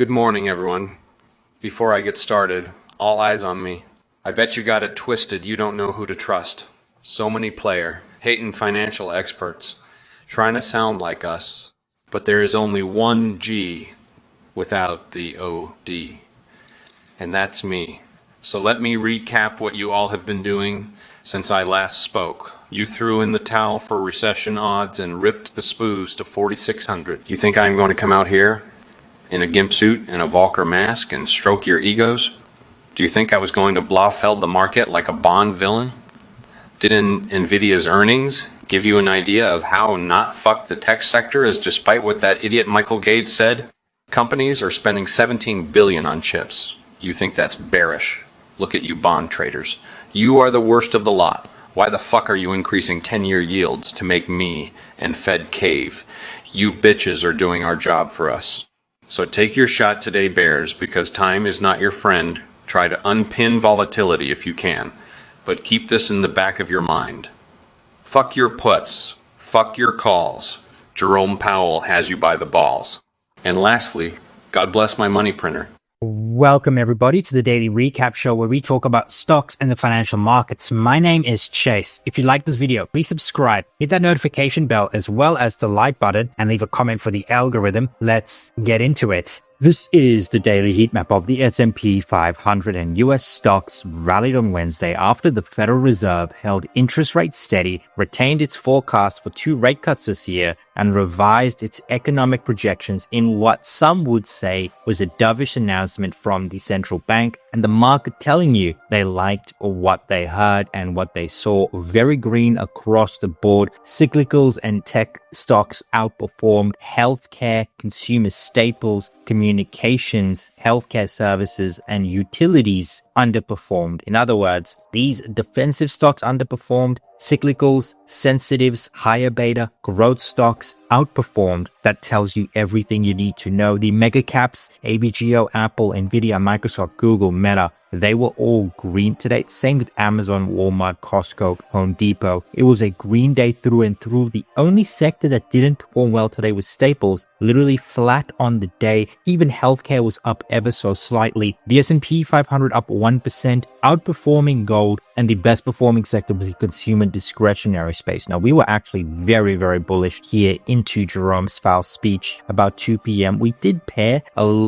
Good morning, everyone. Before I get started, all eyes on me. I bet you got it twisted. You don't know who to trust. So many player, hating financial experts, trying to sound like us. But there is only one G without the OD. And that's me. So let me recap what you all have been doing since I last spoke. You threw in the towel for recession odds and ripped the spoos to 4,600. You think I'm going to come out here in a gimp suit and a Volcker mask and stroke your egos? Do you think I was going to Blofeld the market like a Bond villain? Didn't Nvidia's earnings give you an idea of how not fucked the tech sector is, despite what that idiot Michael Gates said? Companies are spending $17 billion on chips. You think that's bearish? Look at you bond traders. You are the worst of the lot. Why the fuck are you increasing 10-year yields to make me and Fed cave? You bitches are doing our job for us. So take your shot today, bears, because time is not your friend. Try to unpin volatility if you can, but keep this in the back of your mind. Fuck your puts. Fuck your calls. Jerome Powell has you by the balls. And lastly, God bless my money printer. Welcome everybody to the Daily Recap Show, where we talk about stocks and the financial markets. My name is Chase. If you like this video, please subscribe, hit that notification bell as well as the like button, and leave a comment for the algorithm. Let's get into it. This is the daily heat map of the S&P 500, and US stocks rallied on Wednesday after the Federal Reserve held interest rates steady, retained its forecast for 2 rate cuts this year, and revised its economic projections in what some would say was a dovish announcement from the central bank, and the market telling you they liked what they heard and what they saw. Very green across the board. Cyclicals and tech stocks outperformed. Healthcare, consumer staples, communications, healthcare services, and utilities underperformed. In other words, these defensive stocks underperformed. Cyclicals, sensitives, higher beta, growth stocks outperformed. That tells you everything you need to know. The mega caps, ABGO, Apple, Nvidia, Microsoft, Google, Meta, they were all green today. Same with Amazon, Walmart, Costco, Home Depot. It was a green day through and through. The only sector that didn't perform well today was staples, literally flat on the day. Even healthcare was up ever so slightly. The S&P 500 up 1%, outperforming gold, and the best performing sector was the consumer discretionary space. Now, we were actually very, very bullish here into Jerome's foul speech about 2 p.m. We did pair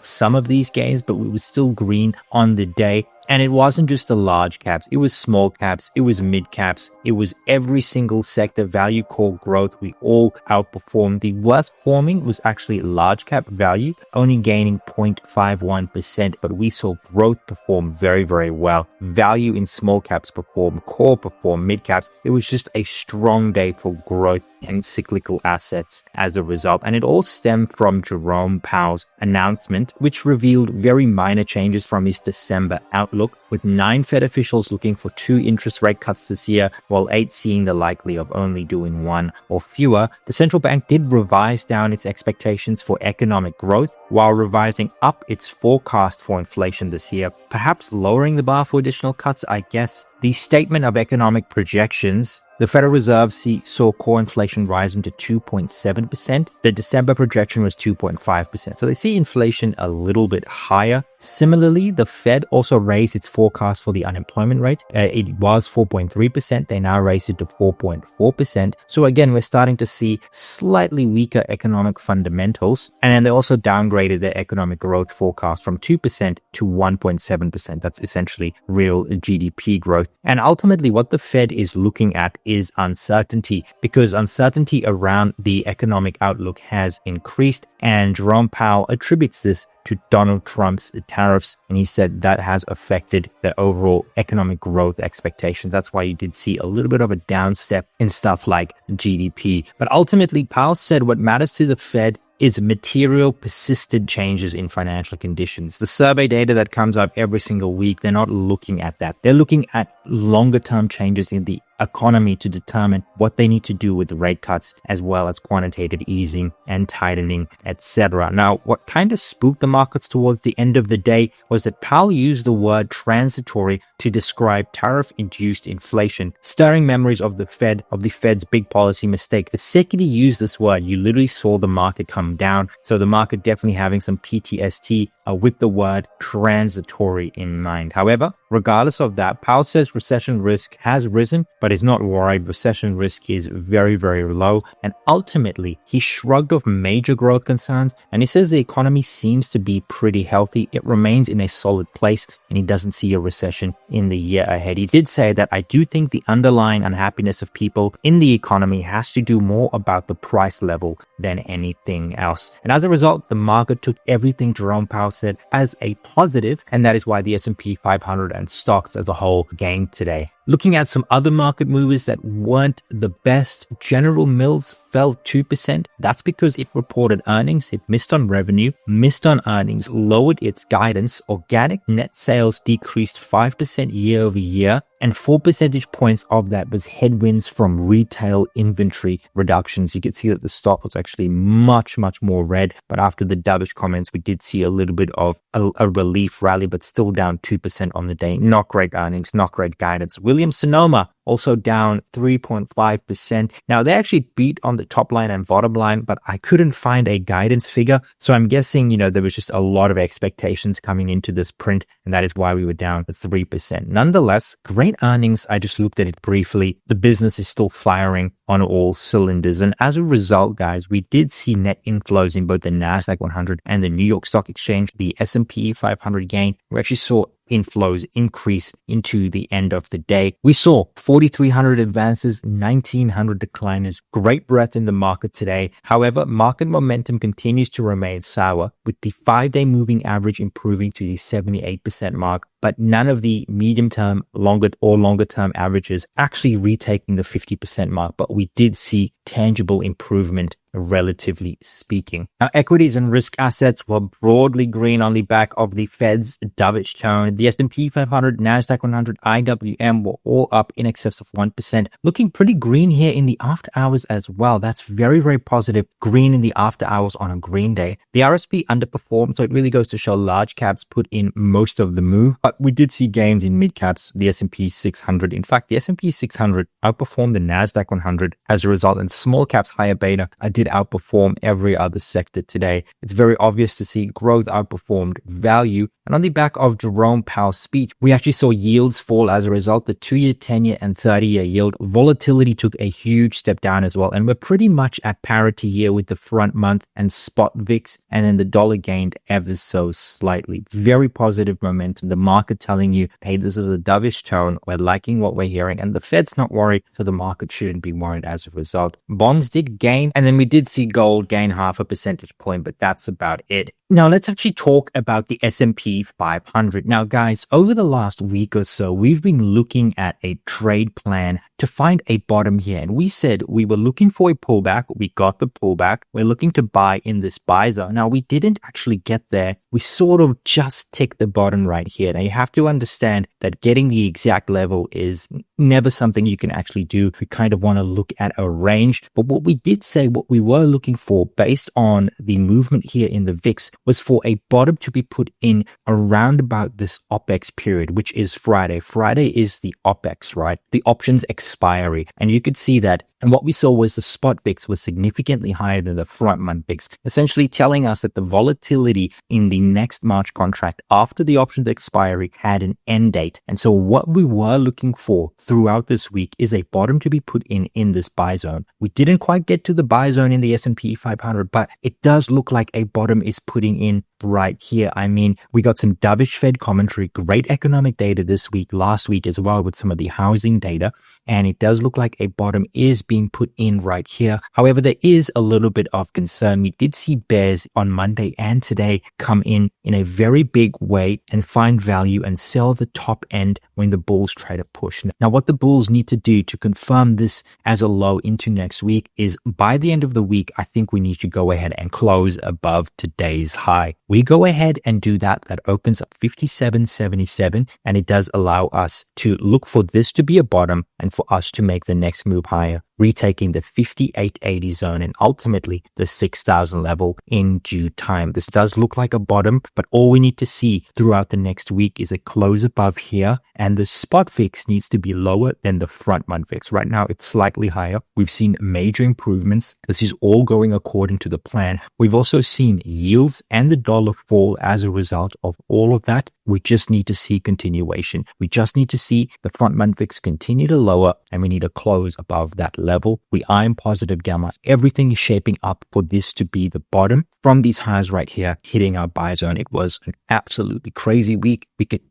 some of these gains, but we were still green on the day. And it wasn't just the large caps, it was small caps, it was mid caps, it was every single sector, value, core, growth. We all outperformed. The worst performing was actually large cap value, only gaining 0.51%, but we saw growth perform very, very well. Value in small caps performed, core performed, mid caps. It was just a strong day for growth and cyclical assets as a result. And it all stemmed from Jerome Powell's announcement, which revealed very minor changes from his December outlook, with 9 Fed officials looking for 2 interest rate cuts this year, while 8 seeing the likely of only doing 1 or fewer. The central bank did revise down its expectations for economic growth, while revising up its forecast for inflation this year, perhaps lowering the bar for additional cuts, I guess. The statement of economic projections, the Federal Reserve saw core inflation rising to 2.7%. The December projection was 2.5%. So they see inflation a little bit higher. Similarly, the Fed also raised its forecast for the unemployment rate. It was 4.3%. They now raised it to 4.4%. So again, we're starting to see slightly weaker economic fundamentals. And then they also downgraded their economic growth forecast from 2% to 1.7%. That's essentially real GDP growth. And ultimately, what the Fed is looking at is uncertainty, because uncertainty around the economic outlook has increased, and Jerome Powell attributes this to Donald Trump's tariffs, and he said that has affected the overall economic growth expectations. That's why you did see a little bit of a downstep in stuff like GDP. But ultimately, Powell said what matters to the Fed is material, persistent changes in financial conditions. The survey data that comes up every single week, they're not looking at that. They're looking at longer term changes in the economy to determine what they need to do with the rate cuts, as well as quantitative easing and tightening, etc. Now, what kind of spooked the markets towards the end of the day was that Powell used the word transitory to describe tariff-induced inflation, stirring memories of the Fed's big policy mistake. The second he used this word, you literally saw the market come down. So the market definitely having some PTSD with the word transitory in mind. However, regardless of that, Powell says recession risk has risen, but is not worried. Recession risk is very, very low. And ultimately, he shrugged off major growth concerns, and he says the economy seems to be pretty healthy. It remains in a solid place, and he doesn't see a recession in the year ahead. He did say that I do think the underlying unhappiness of people in the economy has to do more about the price level than anything else. And as a result, the market took everything Jerome Powell said as a positive, and that is why the S&P 500 and stocks as a whole gained today. Looking at some other market movers that weren't the best, General Mills fell 2%. That's because it reported earnings, it missed on revenue, missed on earnings, lowered its guidance. Organic net sales decreased 5% year over year, and 4 percentage points of that was headwinds from retail inventory reductions. You could see that the stock was actually much, much more red, but after the dovish comments, we did see a little bit of a relief rally, but still down 2% on the day. Not great earnings, not great guidance. Williams-Sonoma also down 3.5%. Now, they actually beat on the top line and bottom line, but I couldn't find a guidance figure. So I'm guessing, there was just a lot of expectations coming into this print, and that is why we were down 3%. Nonetheless, great earnings. I just looked at it briefly. The business is still firing on all cylinders. And as a result, guys, we did see net inflows in both the NASDAQ 100 and the New York Stock Exchange. The S&P 500 gain. We actually saw inflows increase into the end of the day. We saw 4,300 advances, 1,900 decliners. Great breadth in the market today. However, market momentum continues to remain sour, with the 5-day moving average improving to the 78% mark, but none of the medium-term, longer-term averages actually retaking the 50% mark. But we did see tangible improvement, relatively speaking. Now, equities and risk assets were broadly green on the back of the Fed's dovish tone. The S&P 500, NASDAQ 100, IWM were all up in excess of 1%. Looking pretty green here in the after hours as well. That's very, very positive. Green in the after hours on a green day. The RSP underperformed, so it really goes to show large caps put in most of the move. But we did see gains in mid caps, the S&P 600. In fact, the S&P 600 outperformed the NASDAQ 100 as a result, and small caps higher beta did outperform every other sector today. It's very obvious to see growth outperformed value. And on the back of Jerome Powell's speech, we actually saw yields fall as a result. The 2-year, 10-year, and 30-year yield volatility took a huge step down as well. And we're pretty much at parity here with the front month and spot VIX. And then the dollar gained ever so slightly. Very positive momentum. The market telling you, hey, this is a dovish tone. We're liking what we're hearing. And the Fed's not worried, so the market shouldn't be worried as a result. Bonds did gain. And then we did see gold gain 0.5 percentage point, but that's about it. Now, let's actually talk about the S&P 500. Now, guys, over the last week or so, we've been looking at a trade plan to find a bottom here. And we said we were looking for a pullback. We got the pullback. We're looking to buy in this buy zone. Now, we didn't actually get there. We sort of just ticked the bottom right here. Now, you have to understand that getting the exact level is never something you can actually do. We kind of want to look at a range. But what we did say, what we were looking for based on the movement here in the VIX, was for a bottom to be put in around about this OPEX period, which is Friday. Friday is the OPEX, right? The options expiry. And you could see that. And what we saw was the spot VIX was significantly higher than the front month VIX, essentially telling us that the volatility in the next March contract after the options expiry had an end date. And so what we were looking for throughout this week is a bottom to be put in this buy zone. We didn't quite get to the buy zone in the S&P 500, but it does look like a bottom is putting in right here. I mean, we got some dovish Fed commentary, great economic data this week, last week as well with some of the housing data. And it does look like a bottom is being put in right here. However, there is a little bit of concern. We did see bears on Monday and today come in a very big way and find value and sell the top end when the bulls try to push. Now, what the bulls need to do to confirm this as a low into next week is by the end of the week, I think we need to go ahead and close above today's high. we go ahead and do that. That opens up 57.77, and it does allow us to look for this to be a bottom and for us to make the next move higher, retaking the 58.80 zone and ultimately the 6,000 level in due time. This does look like a bottom, but all we need to see throughout the next week is a close above here, and the spot fix needs to be lower than the front month fix. Right now, it's slightly higher. We've seen major improvements. This is all going according to the plan. We've also seen yields and the dollar fall as a result of all of that. We just need to see continuation. We just need to see the front month fix continue to lower, and we need a close above that level. We are in positive gamma. Everything is shaping up for this to be the bottom from these highs right here, hitting our buy zone. It was an absolutely crazy week.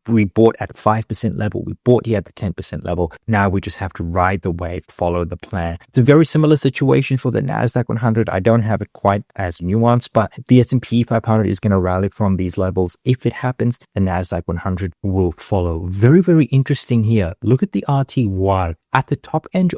We bought at 5% level. We bought here at the 10% level. Now we just have to ride the wave, follow the plan. It's a very similar situation for the NASDAQ 100. I don't have it quite as nuanced, but the S&P 500 is going to rally from these levels. If it happens, the NASDAQ 100 will follow. Very, very interesting here. Look at the RTY. At the top end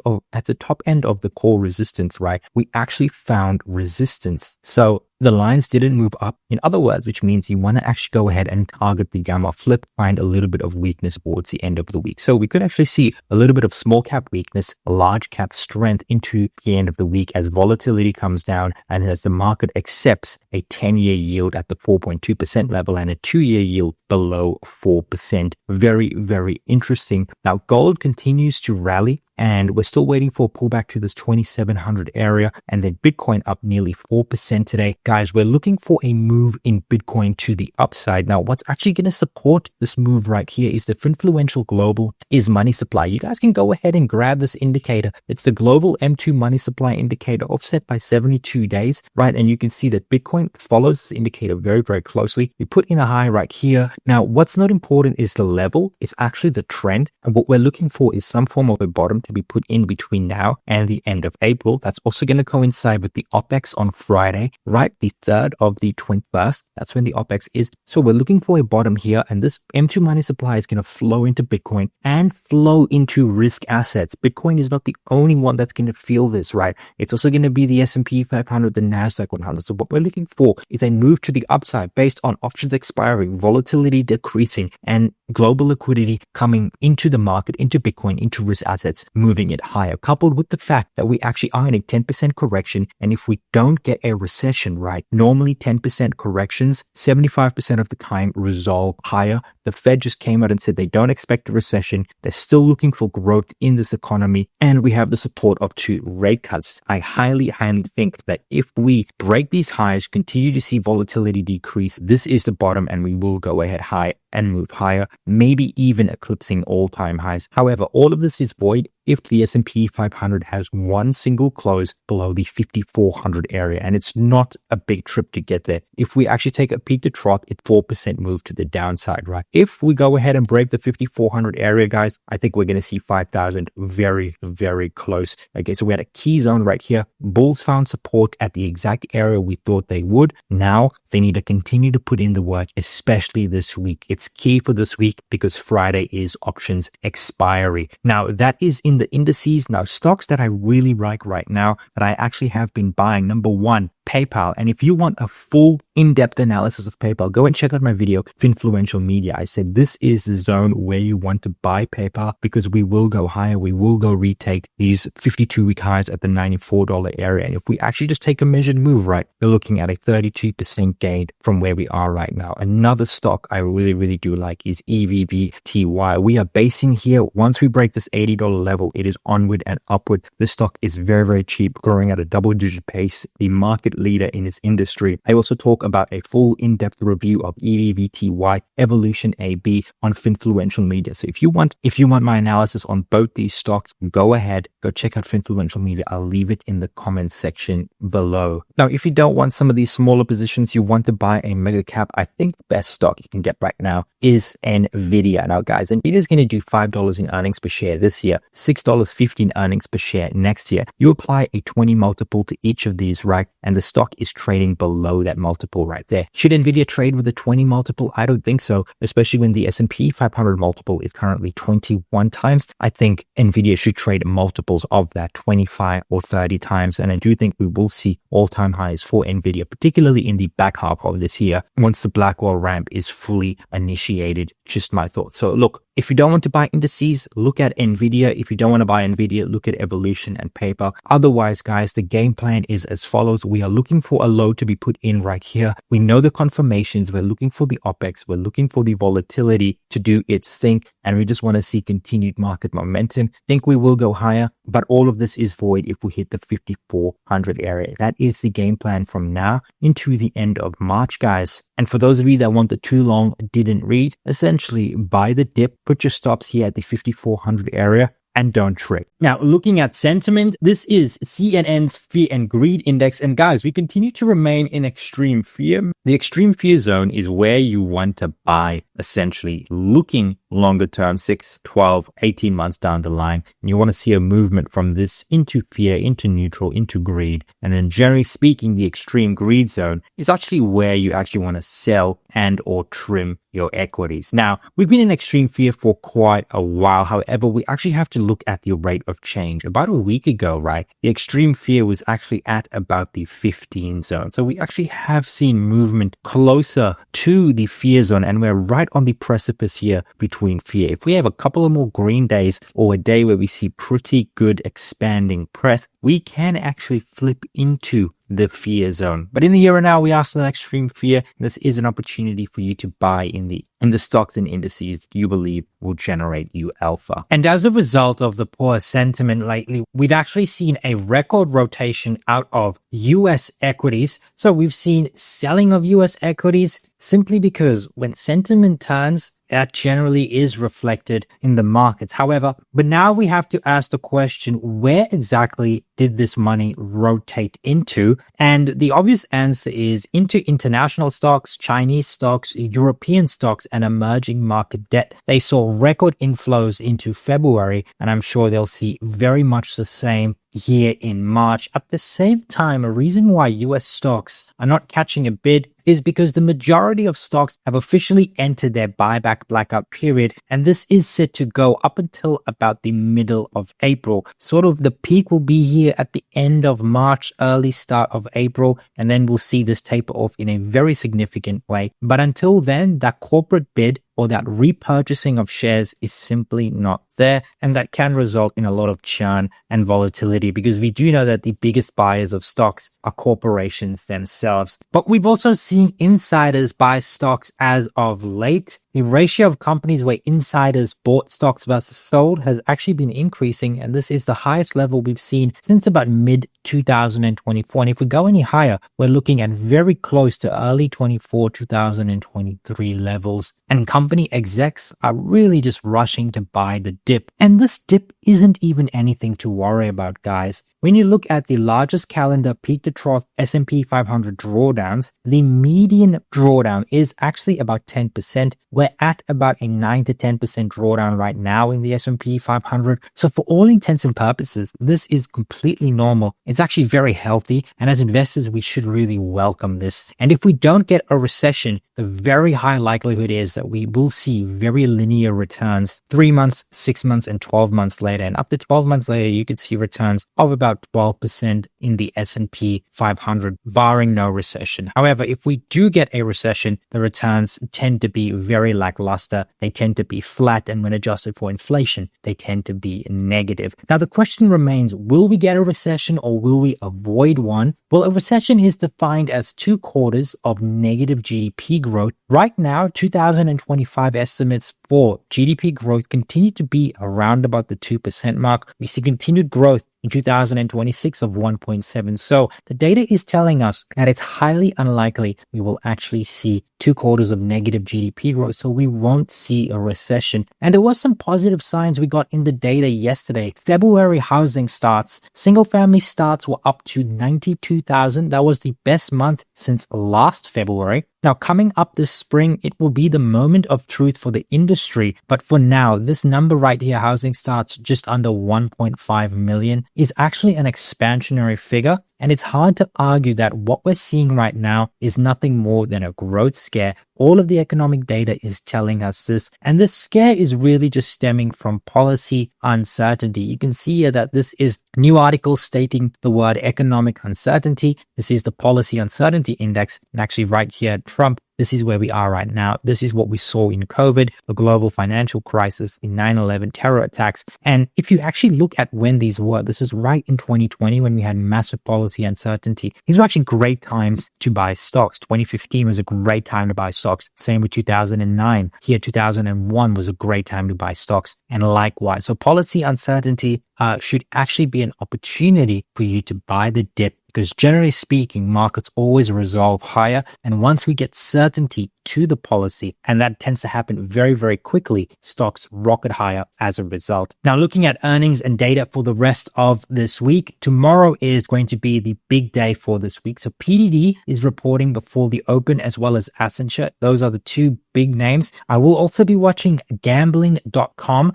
of the core resistance, right, we actually found resistance. So the lines didn't move up. In other words, which means you want to actually go ahead and target the gamma flip, find a little bit of weakness towards the end of the week. So we could actually see a little bit of small cap weakness, large cap strength into the end of the week as volatility comes down and as the market accepts a 10-year yield at the 4.2% level and a 2-year yield below 4%. Very, very interesting. Now, gold continues to rally, and we're still waiting for a pullback to this 2,700 area, and then Bitcoin up nearly 4% today. Guys, we're looking for a move in Bitcoin to the upside. Now, what's actually going to support this move right here is the FinFluential Global is money supply. You guys can go ahead and grab this indicator. It's the global M2 money supply indicator offset by 72 days, right? And you can see that Bitcoin follows this indicator very, very closely. We put in a high right here. Now, what's not important is the level. It's actually the trend. And what we're looking for is some form of a bottom to be put in between now and the end of April. That's also going to coincide with the OPEX on Friday, right? The 3rd of the 21st. That's when the OPEX is. So we're looking for a bottom here, and this M2 money supply is going to flow into Bitcoin and flow into risk assets. Bitcoin is not the only one that's going to feel this, right? It's also going to be the S&P 500, the NASDAQ 100. So what we're looking for is a move to the upside based on options expiring, volatility decreasing, and global liquidity coming into the market, into Bitcoin, into risk assets, moving it higher, coupled with the fact that we actually are in a 10% correction. And if we don't get a recession, right, normally 10% corrections, 75% of the time resolve higher. The Fed just came out and said they don't expect a recession. They're still looking for growth in this economy. And we have the support of 2 rate cuts. I highly think that if we break these highs, continue to see volatility decrease, this is the bottom and we will go ahead high and move higher, maybe even eclipsing all-time highs. However, all of this is void if the S&P 500 has one single close below the 5,400 area, and it's not a big trip to get there. If we actually take a peek to trough, it's 4% move to the downside, right? If we go ahead and break the 5,400 area, guys, I think we're going to see 5,000 very, very close. Okay, so we had a key zone right here. Bulls found support at the exact area we thought they would. Now they need to continue to put in the work, especially this week. It's key for this week because Friday is options expiry. Now that is in the indices. Now stocks that I really like right now that I actually have been buying. Number 1, PayPal. And if you want a full in-depth analysis of PayPal, go and check out my video, FinFluential Media. I said this is the zone where you want to buy PayPal because we will go higher. We will go retake these 52-week highs at the $94 area. And if we actually just take a measured move, right, we're looking at a 32% gain from where we are right now. Another stock I really do like is EVBTY. We are basing here. Once we break this $80 level, it is onward and upward. This stock is very cheap, growing at a double-digit pace. The market leader in its industry. I also talk about a full in-depth review of EVBTY Evolution AB on FinFluential Media. So if you want my analysis on both these stocks, go ahead, go check out FinFluential Media. I'll leave it in the comments section below. Now, if you don't want some of these smaller positions, you want to buy a mega cap, I think the best stock you can get right now is Nvidia. Now, guys, Nvidia is going to do $5 in earnings per share this year, $6.50 in earnings per share next year. You apply a 20 multiple to each of these, right? And the the stock is trading below that multiple right there. Should Nvidia trade with a 20 multiple? I don't think so, especially when the S&P 500 multiple is currently 21 times. I think Nvidia should trade multiples of that 25 or 30 times, and I do think we will see all-time highs for Nvidia, particularly in the back half of this year once the Blackwell ramp is fully initiated. Just my thoughts. So look, if you don't want to buy indices, look at Nvidia. If you don't want to buy Nvidia, look at Evolution and paper. Otherwise, guys, the game plan is as follows. We are looking for a low to be put in right here. We know the confirmations. We're looking for the OPEX. We're looking for the volatility to do its thing. And we just want to see continued market momentum. Think we will go higher, but all of this is void if we hit the 5400 area. That is the game plan from now into the end of March, guys. And for those of you that want the too long, didn't read, essentially buy the dip, put your stops here at the 5400 area, and don't trick. Now, looking at sentiment, this is CNN's Fear and Greed Index. And guys, we continue to remain in extreme fear. The extreme fear zone is where you want to buy, essentially looking longer term, 6, 12, 18 months down the line. And you want to see a movement from this into fear, into neutral, into greed. And then generally speaking, the extreme greed zone is actually where you actually want to sell and or trim your equities. Now, we've been in extreme fear for quite a while. However, we actually have to look at the rate of change. About a week ago, right, the extreme fear was actually at about the 15 zone. So we actually have seen movement closer to the fear zone, and we're right on the precipice here between fear. If we have a couple of more green days or a day where we see pretty good expanding breadth, we can actually flip into the fear zone. But in the here and now, we are still in extreme fear. This is an opportunity for you to buy in the stocks and indices that you believe will generate you alpha. And as a result of the poor sentiment lately, we've actually seen a record rotation out of US equities. So we've seen selling of US equities simply because when sentiment turns, that generally is reflected in the markets. However, but now we have to ask the question, where exactly did this money rotate into? And the obvious answer is into international stocks, Chinese stocks, European stocks, and emerging market debt. They saw record inflows into February, and I'm sure they'll see very much the same here in March. At the same time, a reason why US stocks are not catching a bid is because the majority of stocks have officially entered their buyback blackout period, and this is set to go up until about the middle of April. Sort of the peak will be here at the end of March, early start of April, and then we'll see this taper off in a very significant way. But until then, that corporate bid or that repurchasing of shares is simply not there, and that can result in a lot of churn and volatility, because we do know that the biggest buyers of stocks are corporations themselves. But we've also seen insiders buy stocks as of late. The ratio of companies where insiders bought stocks versus sold has actually been increasing, and this is the highest level we've seen since about mid-2024. And if we go any higher, we're looking at very close to early 24, 2023 levels. And company execs are really just rushing to buy the dip. And this dip isn't even anything to worry about, guys. When you look at the largest calendar peak to trough S&P 500 drawdowns, the median drawdown is actually about 10%. We're at about a 9 to 10% drawdown right now in the S&P 500. So for all intents and purposes, this is completely normal. It's actually very healthy. And as investors, we should really welcome this. And if we don't get a recession, the very high likelihood is that we will see very linear returns 3 months, 6 months, and 12 months later. And up to 12 months later, you could see returns of about 12% in the S&P 500, barring no recession. However, if we do get a recession, the returns tend to be very lackluster. They tend to be flat, and when adjusted for inflation, they tend to be negative. Now, the question remains, will we get a recession or will we avoid one? Well, a recession is defined as 2 quarters of negative GDP growth. Right now, 2025 estimates for GDP growth continue to be around about the 2% mark. We see continued growth in 2026 of 1.7. So the data is telling us that it's highly unlikely we will actually see 2 quarters of negative GDP growth. So we won't see a recession. And there was some positive signs we got in the data yesterday. February housing starts, single family starts were up to 92,000. That was the best month since last February. Now, coming up this spring, it will be the moment of truth for the industry. But for now, this number right here, housing starts just under 1.5 million, is actually an expansionary figure. And it's hard to argue that what we're seeing right now is nothing more than a growth scare. All of the economic data is telling us this. And this scare is really just stemming from policy uncertainty. You can see here that this is new articles stating the word economic uncertainty. This is the policy uncertainty index. And actually right here, Trump, this is where we are right now. This is what we saw in COVID, the global financial crisis, in 9/11 terror attacks. And if you actually look at when these were, this was right in 2020 when we had massive policy uncertainty. These were actually great times to buy stocks. 2015 was a great time to buy stocks. Same with 2009. Here, 2001 was a great time to buy stocks. And likewise. So policy uncertainty should actually be an opportunity for you to buy the dip, because generally speaking, markets always resolve higher. And once we get certainty to the policy, and that tends to happen very, very quickly, stocks rocket higher as a result. Now, looking at earnings and data for the rest of this week, tomorrow is going to be the big day for this week. So PDD is reporting before the open, as well as Accenture. Those are the two big names. I will also be watching gambling.com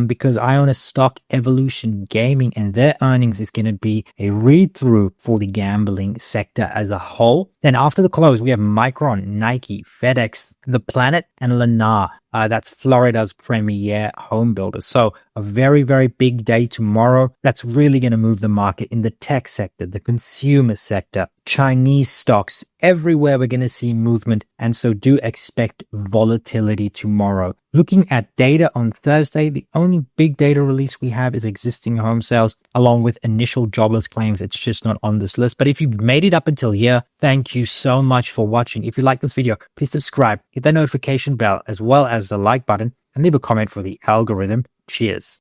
because I own a stock, Evolution Gaming, and their earnings is going to be a read through for the gambling sector as a whole. Then after the close, we have Micron, Nike, FedEx, The Planet, and Lennar. That's Florida's premier home builder. So a very, very big day tomorrow. That's really going to move the market in the tech sector, the consumer sector, Chinese stocks. Everywhere we're going to see movement. And so do expect volatility tomorrow. Looking at data on Thursday, the only big data release we have is existing home sales, along with initial jobless claims. It's just not on this list. But if you've made it up until here, thank you so much for watching. If you like this video, please subscribe, hit that notification bell, as well as the like button, and leave a comment for the algorithm. Cheers.